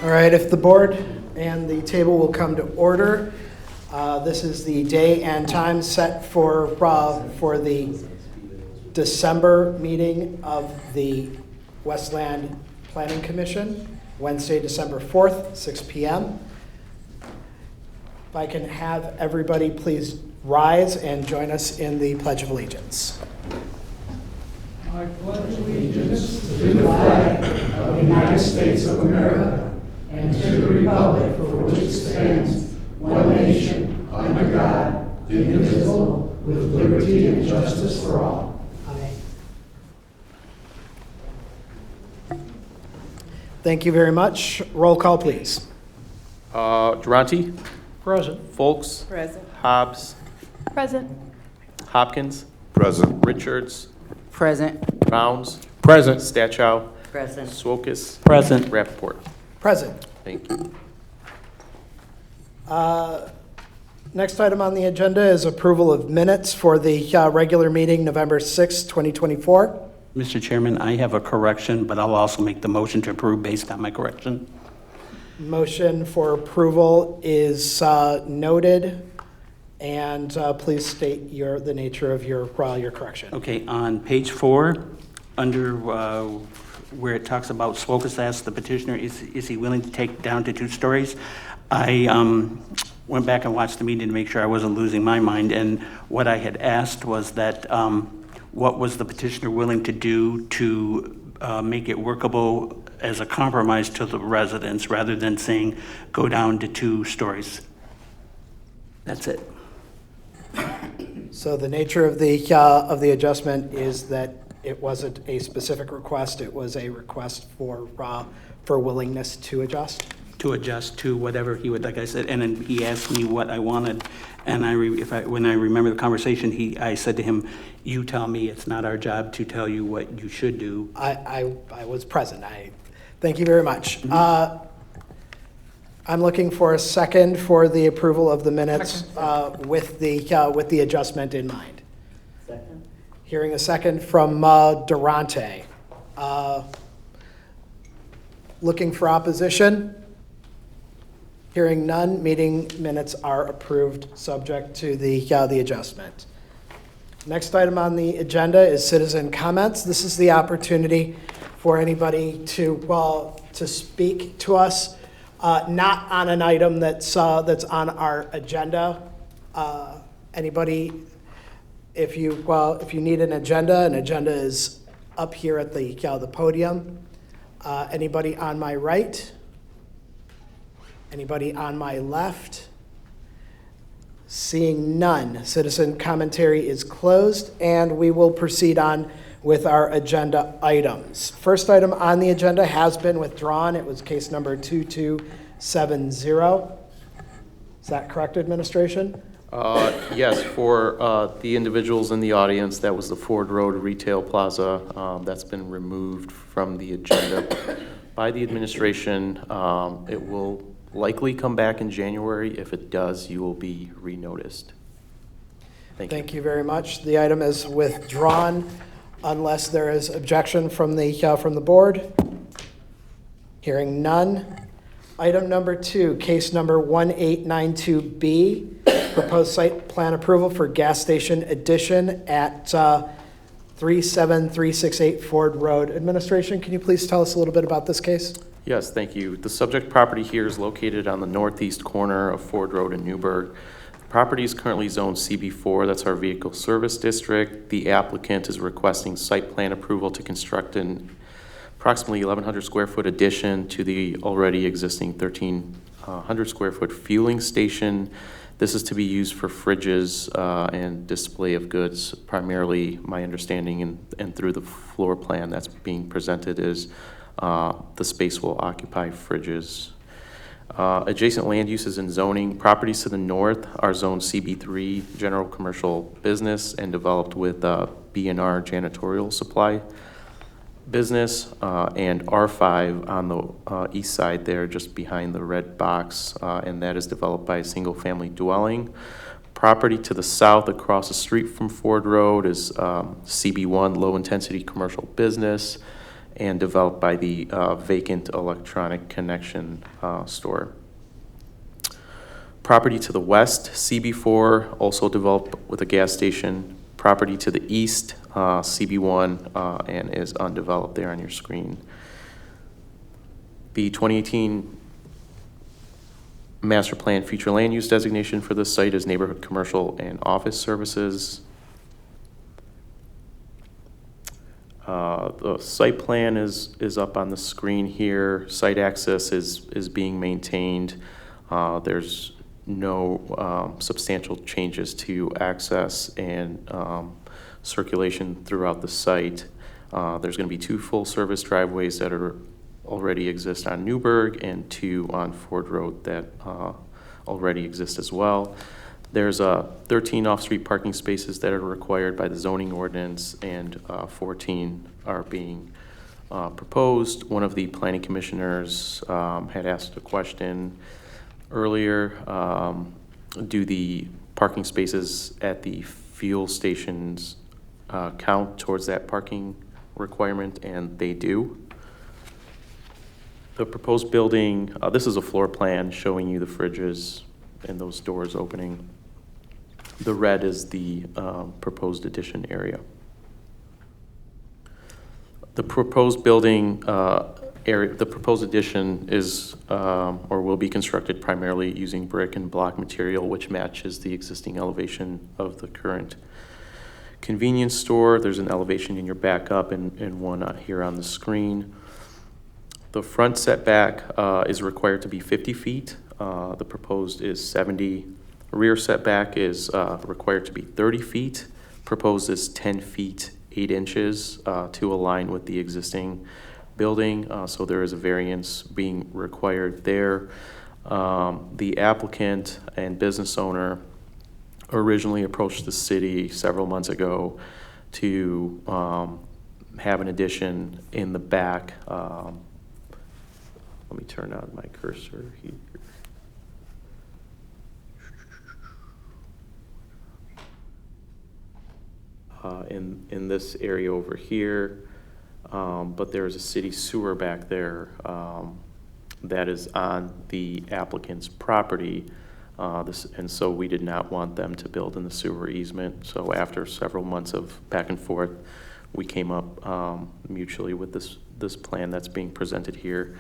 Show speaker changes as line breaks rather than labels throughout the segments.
All right, if the board and the table will come to order, this is the day and time set for the December meeting of the Westland Planning Commission, Wednesday, December 4th, 6 p.m. If I can have everybody please rise and join us in the Pledge of Allegiance.
I pledge allegiance to the flag of the United States of America and to the republic for which it stands, one nation, under God, indivisible, with liberty and justice for all.
Amen. Thank you very much. Roll call, please.
Durante?
Present.
Folks?
Present.
Hobbs?
Present.
Hopkins?
Present.
Richards?
Present.
Bounds?
Present.
Stachow?
Present.
Swokas?
Present.
Rappaport?
Present.
Thank you.
Next item on the agenda is approval of minutes for the regular meeting, November 6, 2024.
Mr. Chairman, I have a correction, but I'll also make the motion to approve based on my correction.
Motion for approval is noted, and please state the nature of your correction.
Okay, on page 4, under where it talks about Swokas asked the petitioner, is he willing to take down to 2 stories? I went back and watched the meeting to make sure I wasn't losing my mind, and what I had asked was that what was the petitioner willing to do to make it workable as a compromise to the residents rather than saying go down to 2 stories. That's it.
So the nature of the adjustment is that it wasn't a specific request, it was a request for willingness to adjust.
To adjust to whatever he would, like I said, and then he asked me what I wanted, and when I remember the conversation, I said to him, "You tell me. It's not our job to tell you what you should do."
I was present. Thank you very much. I'm looking for a second for the approval of the minutes with the adjustment in mind.
Second.
Hearing a second from Durante. Looking for opposition? Hearing none, meeting minutes are approved, subject to the adjustment. Next item on the agenda is citizen comments. This is the opportunity for anybody to speak to us, not on an item that's on our agenda. Anybody, if you need an agenda is up here at the podium. Anybody on my right? Anybody on my left? Seeing none, citizen commentary is closed, and we will proceed on with our agenda items. First item on the agenda has been withdrawn. It was case number 2270. Is that correct, administration?
Yes, for the individuals in the audience, that was the Ford Road Retail Plaza. That's been removed from the agenda by the administration. It will likely come back in January. If it does, you will be renoticed.
Thank you very much. The item is withdrawn unless there is objection from the board. Hearing none. Item number 2, case number 1892B, proposed site plan approval for gas station addition at 37368 Ford Road. Administration, can you please tell us a little bit about this case?
Yes, thank you. The subject property here is located on the northeast corner of Ford Road in Newburgh. The property is currently zoned CB4, that's our vehicle service district. The applicant is requesting site plan approval to construct an approximately 1,100 square foot addition to the already existing 1,300 square foot fueling station. This is to be used for fridges and display of goods. Primarily, my understanding and through the floor plan that's being presented is the space will occupy fridges. Adjacent land uses and zoning. Properties to the north are zoned CB3, general commercial business, and developed with B&R janitorial supply business, and R5 on the east side there, just behind the red box, and that is developed by a single-family dwelling. Property to the south across the street from Ford Road is CB1, low-intensity commercial business, and developed by the vacant electronic connection store. Property to the west, CB4, also developed with a gas station. Property to the east, CB1, and is undeveloped there on your screen. The 2018 Master Plan Future Land Use Designation for this site is neighborhood commercial and office services. The site plan is up on the screen here. Site access is being maintained. There's no substantial changes to access and circulation throughout the site. There's going to be 2 full-service driveways that already exist on Newburgh and 2 on Ford Road that already exist as well. There's 13 off-street parking spaces that are required by the zoning ordinance, and 14 are being proposed. One of the planning commissioners had asked a question earlier. Do the parking spaces at the fuel stations count towards that parking requirement? And they do. The proposed building, this is a floor plan showing you the fridges and those doors opening. The red is the proposed addition area. The proposed building area, the proposed addition is or will be constructed primarily using brick and block material, which matches the existing elevation of the current convenience store. There's an elevation in your backup and one here on the screen. The front setback is required to be 50 feet. The proposed is 70. Rear setback is required to be 30 feet. Proposed is 10 feet 8 inches to align with the existing building. So there is a variance being required there. The applicant and business owner originally approached the city several months ago to have an addition in the back. Let me turn on my cursor here. In this area over here, but there is a city sewer back there that is on the applicant's property, and so we did not want them to build in the sewer easement. So after several months of back and forth, we came up mutually with this plan that's being presented here.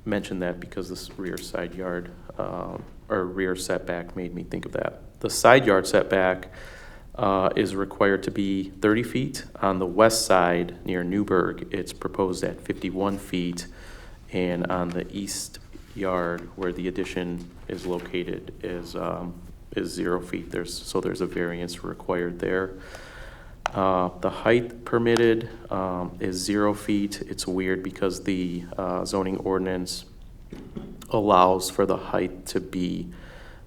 Mention that because this rear side yard or rear setback made me think of that. The side yard setback is required to be 30 feet. On the west side near Newburgh, it's proposed at 51 feet. And on the east yard where the addition is located is 0 feet. There's a variance required there. The height permitted is 0 feet. It's weird because the zoning ordinance allows for the height to be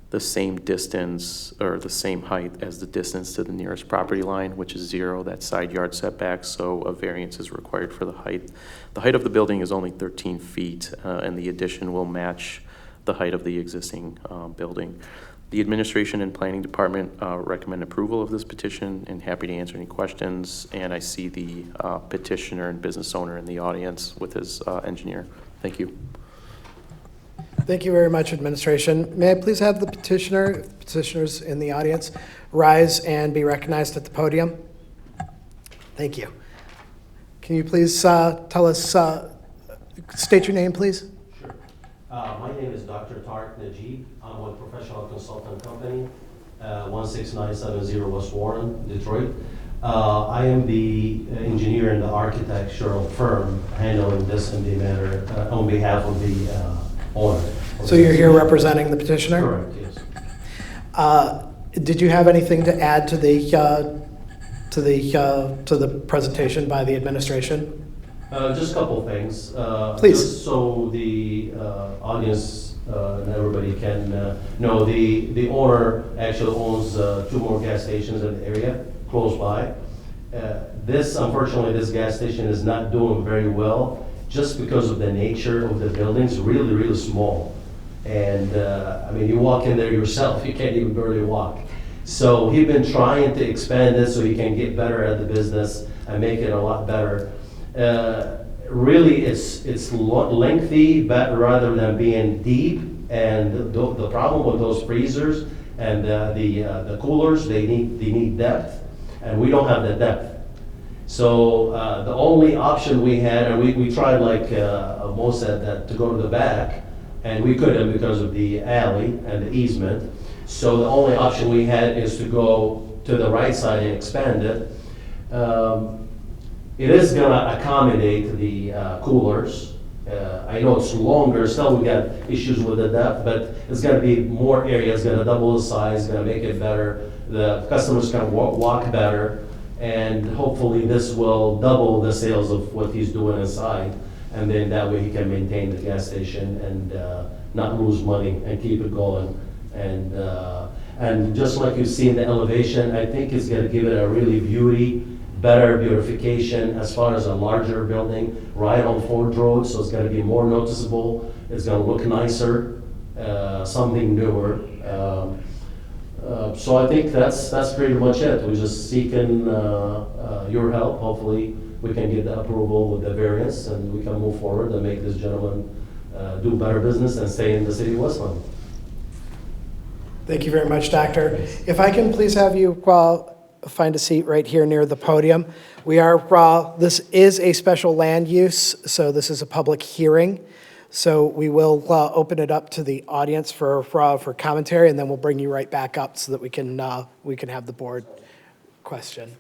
the same distance or the same height as the distance to the nearest property line, which is 0, that side yard setback. So a variance is required for the height. The height of the building is only 13 feet, and the addition will match the height of the existing building. The administration and planning department recommend approval of this petition, and happy to answer any questions. And I see the petitioner and business owner in the audience with his engineer. Thank you.
Thank you very much, administration. May I please have the petitioners in the audience rise and be recognized at the podium? Thank you. Can you please tell us, state your name, please?
Sure. My name is Dr. Tariq Najib. I'm with Professional Consultant Company, 16970 West Warren, Detroit. I am the engineer and the architectural firm handling this in the matter on behalf of the owner.
So you're here representing the petitioner?
Correct, yes.
Did you have anything to add to the presentation by the administration?
Just a couple of things.
Please.
Just so the audience and everybody can know, the owner actually owns 2 more gas stations in the area close by. Unfortunately, this gas station is not doing very well just because of the nature of the buildings, really, really small. And I mean, you walk in there yourself, you can't even barely walk. So he's been trying to expand it so he can get better at the business and make it a lot better. Really, it's lengthy, but rather than being deep. And the problem with those freezers and the coolers, they need depth, and we don't have the depth. So the only option we had, and we tried like Mo said, that to go to the back, and we couldn't because of the alley and the easement. So the only option we had is to go to the right side and expand it. It is gonna accommodate the coolers. I know it's longer, still we got issues with the depth, but it's gonna be more area, it's gonna double the size, gonna make it better. The customers can walk better, and hopefully this will double the sales of what he's doing inside. And then that way he can maintain the gas station and not lose money and keep it going. And just like you see in the elevation, I think it's gonna give it a really better beautification as far as a larger building right on Ford Road, so it's gonna be more noticeable, it's gonna look nicer, something newer. So I think that's pretty much it. We're just seeking your help. Hopefully we can get the approval with the variance and we can move forward and make this gentleman do better business and stay in the city of Westland.
Thank you very much, Doctor. If I can please have you find a seat right here near the podium. This is a special land use, so this is a public hearing. So we will open it up to the audience for commentary, and then we'll bring you right back up so that we can have the board question.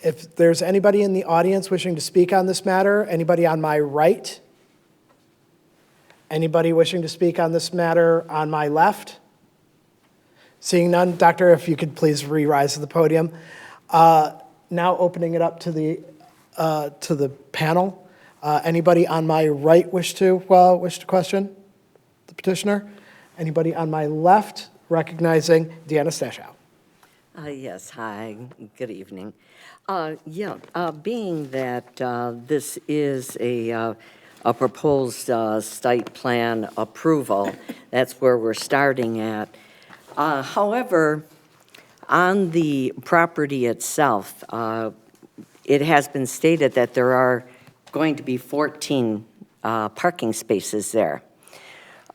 If there's anybody in the audience wishing to speak on this matter, anybody on my right? Anybody wishing to speak on this matter on my left? Seeing none, Doctor, if you could please re-rise to the podium. Now opening it up to the panel. Anybody on my right wish to question the petitioner? Anybody on my left? Recognizing Deanna Stashow.
Yes, hi, good evening. Being that this is a proposed site plan approval, that's where we're starting at. However, on the property itself, it has been stated that there are going to be 14 parking spaces there.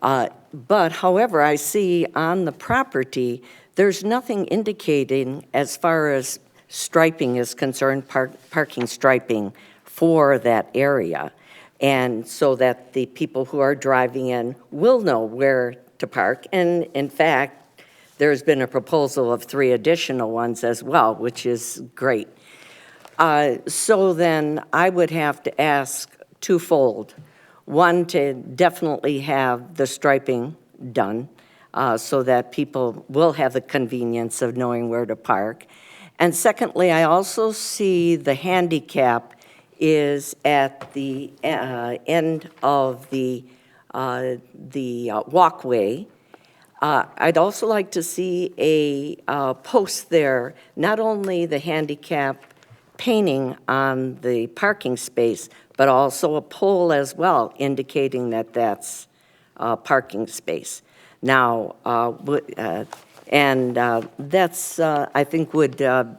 But however, I see on the property, there's nothing indicating as far as striping is concerned, parking striping for that area. And so that the people who are driving in will know where to park. And in fact, there's been a proposal of 3 additional ones as well, which is great. So then I would have to ask twofold. One, to definitely have the striping done so that people will have the convenience of knowing where to park. And secondly, I also see the handicap is at the end of the walkway. I'd also like to see a post there, not only the handicap painting on the parking space, but also a pole as well, indicating that that's a parking space. Now, that's, I think, would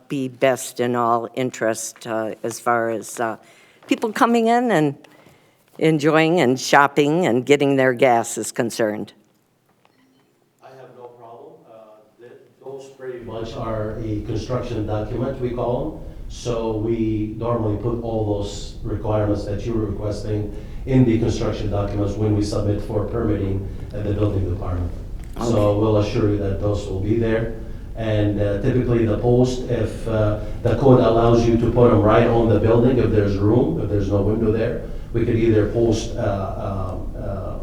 be best in all interest as far as people coming in and enjoying and shopping and getting their gas is concerned.
I have no problem. Those pretty much are a construction document, we call them. So we normally put all those requirements that you were requesting in the construction documents when we submit for permitting at the building department. Okay. So we'll assure you that those will be there. And typically the post, if the code allows you to put them right on the building, if there's room, if there's no window there, we could either post a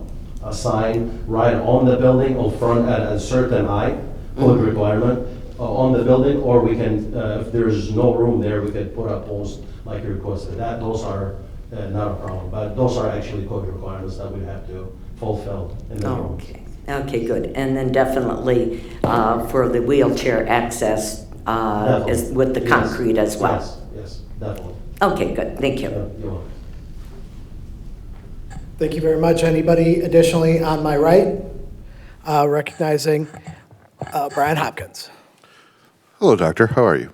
sign right on the building or front at a certain height, code requirement, on the building, or we can, if there's no room there, we could put a post like you requested. Those are not a problem, but those are actually code requirements that we have to fulfill in the rooms.
Okay. Okay, good. And then definitely for the wheelchair access is with the concrete as well.
Yes, definitely.
Okay, good. Thank you.
You're welcome.
Thank you very much. Anybody additionally on my right? Recognizing Brian Hopkins.
Hello, Doctor. How are you?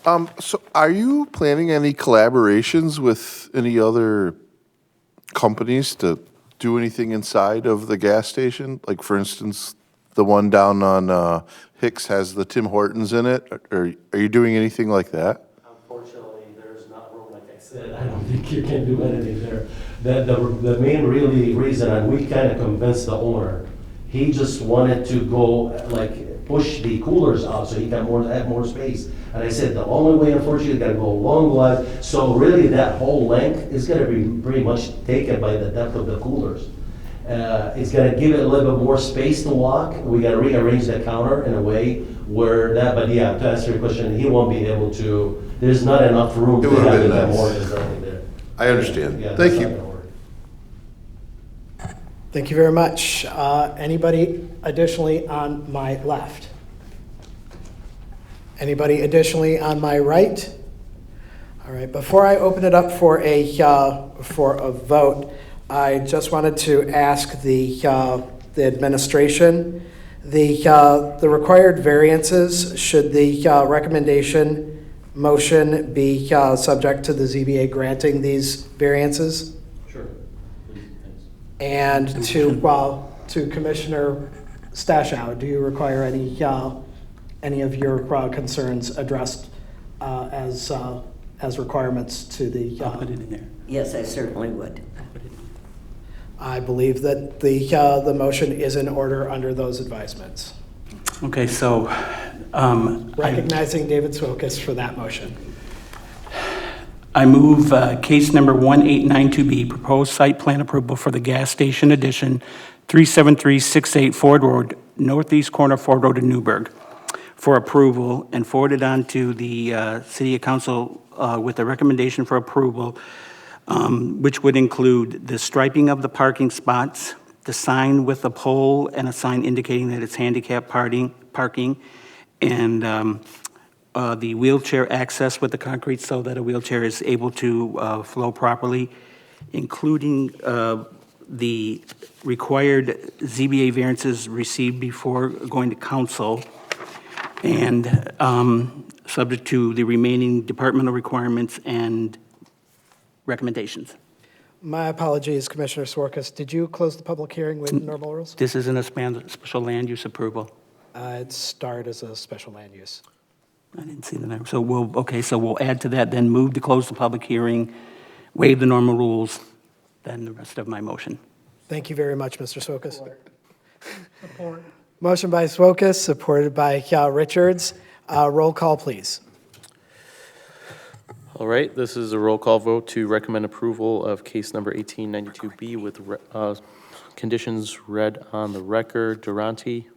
So are you planning any collaborations with any other companies to do anything inside of the gas station? Like, for instance, the one down on Hicks has the Tim Hortons in it. Are you doing anything like that?
Unfortunately, there's not room, like I said, I don't think you can do anything there. The main really reason, and we kind of convinced the owner, he just wanted to go, like, push the coolers out so he can have more space. And I said, the only way, unfortunately, is gotta go along glide. So really, that whole length is gonna be pretty much taken by the depth of the coolers. It's gonna give it a little bit more space to walk. We gotta rearrange the counter in a way where that, but yeah, to answer your question, he won't be able to, there's not enough room
It
to
would've
have
been
that
nice.
more, there's nothing there.
I understand.
Yeah,
Thank
that's
you.
not gonna work.
Thank you very much. Anybody additionally on my left? Anybody additionally on my right? All right, before I open it up for a vote, I just wanted to ask the administration, the required variances, should the recommendation motion be subject to the ZBA granting these variances?
Sure. Please, thanks.
And to Commissioner Stashow, do you require any of your concerns addressed as requirements to the?
I'll put it in there.
Yes, I certainly would.
I believe that the motion is in order under those advisements.
Okay, so,
Recognizing David Swilkus for that motion.
I move case number 1892B, proposed site plan approval for the gas station addition, 37368 Ford Road, northeast corner Ford Road in Newburgh, for approval and forwarded on to the City Council with a recommendation for approval, which would include the striping of the parking spots, the sign with a pole and a sign indicating that it's handicap parking, and the wheelchair access with the concrete so that a wheelchair is able to flow properly, including the required ZBA variances received before going to council, and subject to the remaining departmental requirements and recommendations.
My apologies, Commissioner Swilkus. Did you close the public hearing with normal rules?
This isn't a special land use approval.
It started as a special land use.
I didn't see the number. So we'll add to that, then move to close the public hearing, waive the normal rules, then the rest of my motion.
Thank you very much, Mr. Swilkus. Support. Motion by Swilkus, supported by Richards. Roll call, please.
All right, this is a roll call vote to recommend approval of case number 1892B with conditions read on the record. Durante,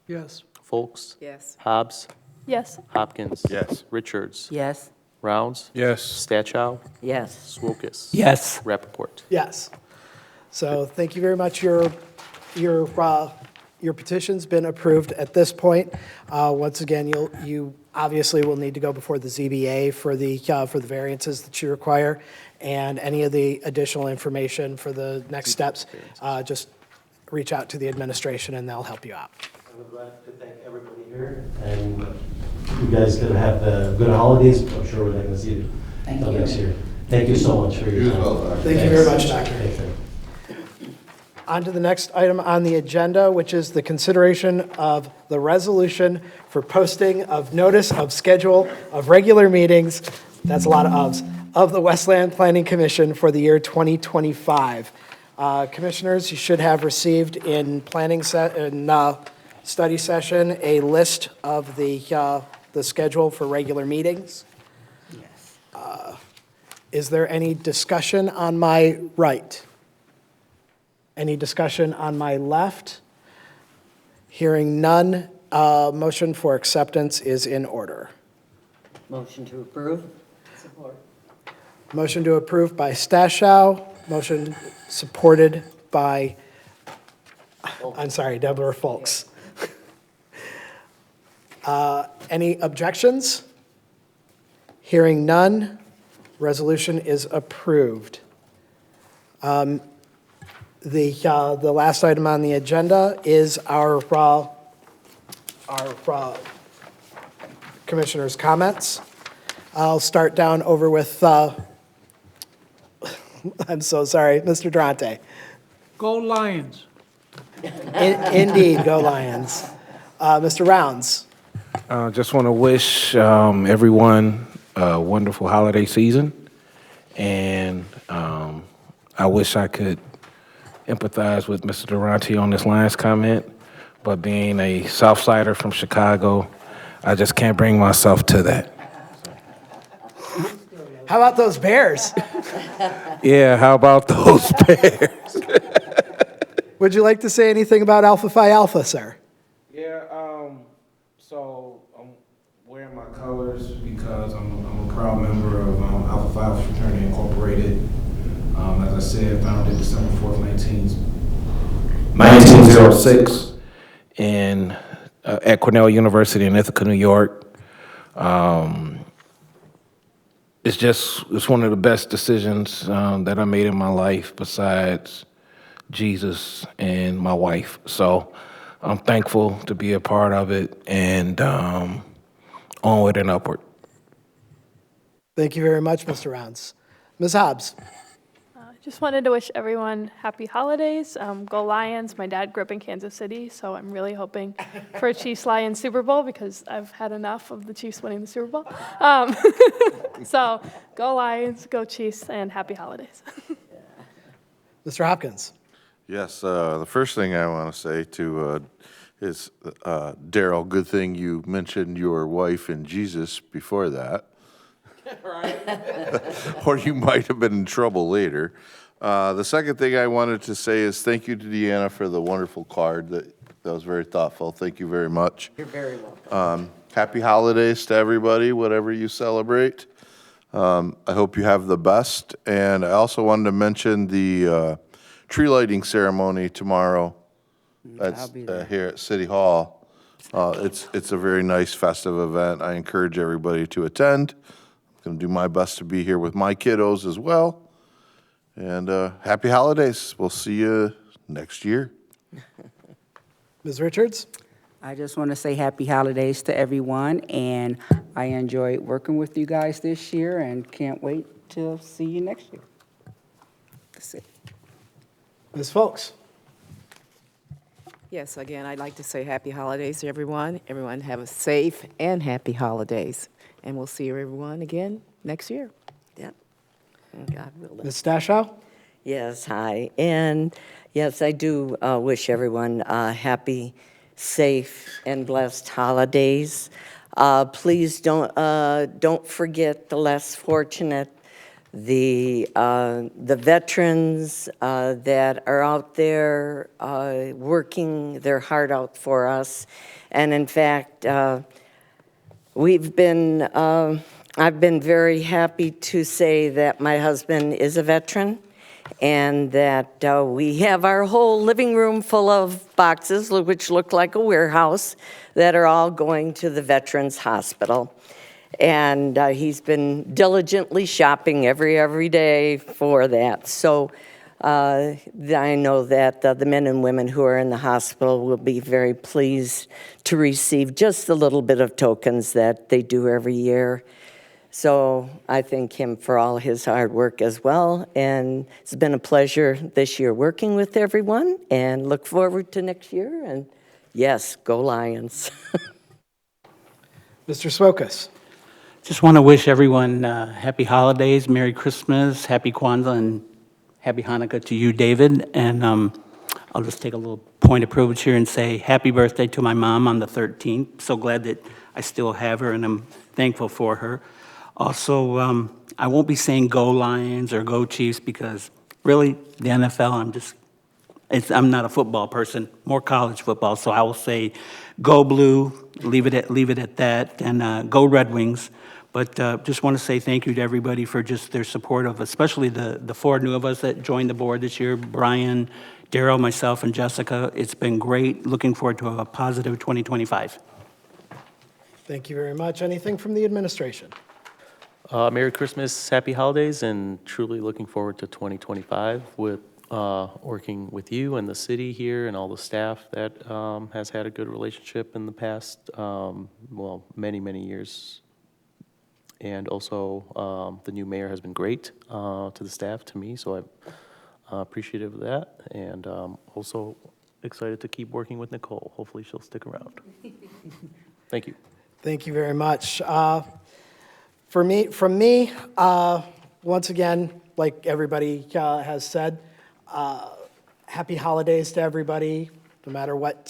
Yes.
Folks,
Yes.
Hobbs,
Yes.
Hopkins.
Yes.
Richards.
Yes.
Rounds.
Yes.
Stachow.
Yes.
Swilkus.
Yes.
Rappaport.
Yes. So thank you very much. Your petition's been approved at this point. Once again, you obviously will need to go before the ZBA for the variances that you require, and any of the additional information for the next steps, just reach out to the administration and they'll help you out.
I would like to thank everybody here, and you guys can have good holidays. I'm sure we're not going to see you until next year. Thank you so much for your time.
Thank you very much, Doctor.
Thanks.
On to the next item on the agenda, which is the consideration of the resolution for posting of notice of schedule of regular meetings, that's a lot of ofs, of the Westland Planning Commission for the year 2025. Commissioners, you should have received in study session a list of the schedule for regular meetings.
Yes.
Is there any discussion on my right? Any discussion on my left? Hearing none, motion for acceptance is in order.
Motion to approve? Support.
Motion to approve by Stashow, motion supported by, Deborah Folks. Any objections? Hearing none, resolution is approved. The last item on the agenda is our commissioners' comments. I'll start down over with, I'm so sorry, Mr. Durante.
Go Lions.
Indeed, go Lions. Mr. Rounds.
Just want to wish everyone a wonderful holiday season, and I wish I could empathize with Mr. Durante on this last comment, but being a Southsider from Chicago, I just can't bring myself to that.
How about those Bears?
Yeah, how about those Bears?
Would you like to say anything about Alpha Phi Alpha, sir?
Yeah, so I'm wearing my colors because I'm a proud member of Alpha Phi Alpha Fraternity Incorporated. As I said, founded December 4th, 1906 at Cornell University in Ithaca, New York. It's one of the best decisions that I made in my life besides Jesus and my wife. So I'm thankful to be a part of it, and onward and upward.
Thank you very much, Mr. Rounds. Ms. Hobbs.
Just wanted to wish everyone happy holidays. Go Lions. My dad grew up in Kansas City, so I'm really hoping for a Chiefs-Lions Super Bowl because I've had enough of the Chiefs winning the Super Bowl. So go Lions, go Chiefs, and happy holidays.
Mr. Hopkins.
Yes, the first thing I want to say is, Daryl, good thing you mentioned your wife and Jesus before that. Or you might have been in trouble later. The second thing I wanted to say is thank you to Deanna for the wonderful card. That was very thoughtful. Thank you very much.
You're very welcome.
Happy holidays to everybody, whatever you celebrate. I hope you have the best. And I also wanted to mention the tree lighting ceremony tomorrow. That's
I'll be there.
here at City Hall. It's a very nice festive event. I encourage everybody to attend. I'm going to do my best to be here with my kiddos as well. And happy holidays. We'll see you next year.
Ms. Richards.
I just want to say happy holidays to everyone, and I enjoyed working with you guys this year and can't wait to see you next year. That's it.
Ms. Folks.
Yes, again, I'd like to say happy holidays to everyone. Everyone have a safe and happy holidays. And we'll see everyone again next year.
Yep.
God willing.
Ms. Stashow.
Yes, hi. And yes, I do wish everyone happy, safe, and blessed holidays. Please don't forget the less fortunate, the veterans that are out there working their heart out for us. And in fact, I've been very happy to say that my husband is a veteran and that we have our whole living room full of boxes, which look like a warehouse, that are all going to the Veterans Hospital. And he's been diligently shopping every day for that. So I know that the men and women who are in the hospital will be very pleased to receive just a little bit of tokens that they do every year. So I thank him for all his hard work as well. And it's been a pleasure this year working with everyone and look forward to next year. And yes, go Lions.
Mr. Swokas.
Just want to wish everyone happy holidays, Merry Christmas, Happy Kwanzaa, and Happy Hanukkah to you, David. And I'll just take a little point of privilege here and say happy birthday to my mom on the 13th. So glad that I still have her, and I'm thankful for her. Also, I won't be saying go Lions or go Chiefs because really, the NFL, I'm not a football person, more college football. So I will say go Blue, leave it at that, and go Red Wings. But just want to say thank you to everybody for just their support of, especially the four new of us that joined the board this year, Brian, Daryl, myself, and Jessica. It's been great. Looking forward to a positive 2025.
Thank you very much. Anything from the administration?
Merry Christmas, Happy Holidays, and truly looking forward to 2025 with working with you and the city here and all the staff that has had a good relationship in the past, many years. And also, the new mayor has been great to the staff, to me, so I'm appreciative of that. And also excited to keep working with Nicole. Hopefully she'll stick around. Thank you.
Thank you very much. From me, once again, like everybody has said, happy holidays to everybody, no matter what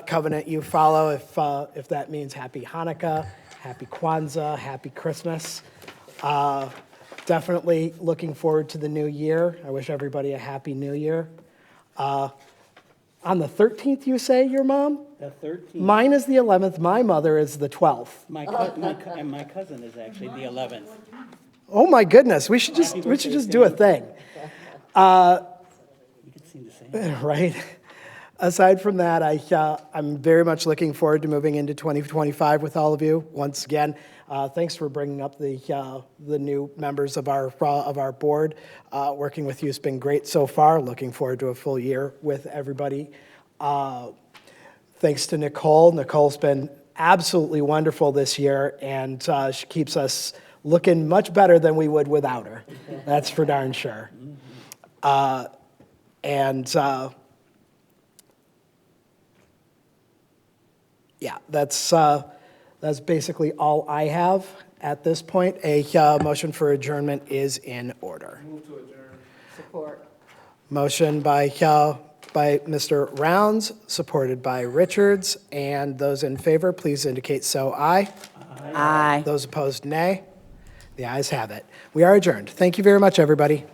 covenant you follow, if that means happy Hanukkah, happy Kwanzaa, happy Christmas. Definitely looking forward to the new year. I wish everybody a happy new year. On the 13th, you say, your mom?
The 13th.
Mine is the 11th. My mother is the 12th.
And my cousin is actually the 11th.
Oh my goodness, we should just do a thing.
You can sing the same.
Right? Aside from that, I'm very much looking forward to moving into 2025 with all of you. Once again, thanks for bringing up the new members of our board. Working with you has been great so far. Looking forward to a full year with everybody. Thanks to Nicole. Nicole's been absolutely wonderful this year, and she keeps us looking much better than we would without her. That's for darn sure. Yeah, that's basically all I have at this point. A motion for adjournment is in order.
Move to adjourn.
Support.
Motion by Mr. Rounds, supported by Richards, and those in favor, please indicate so aye.
Aye.
Those opposed, nay. The ayes have it. We are adjourned. Thank you very much, everybody.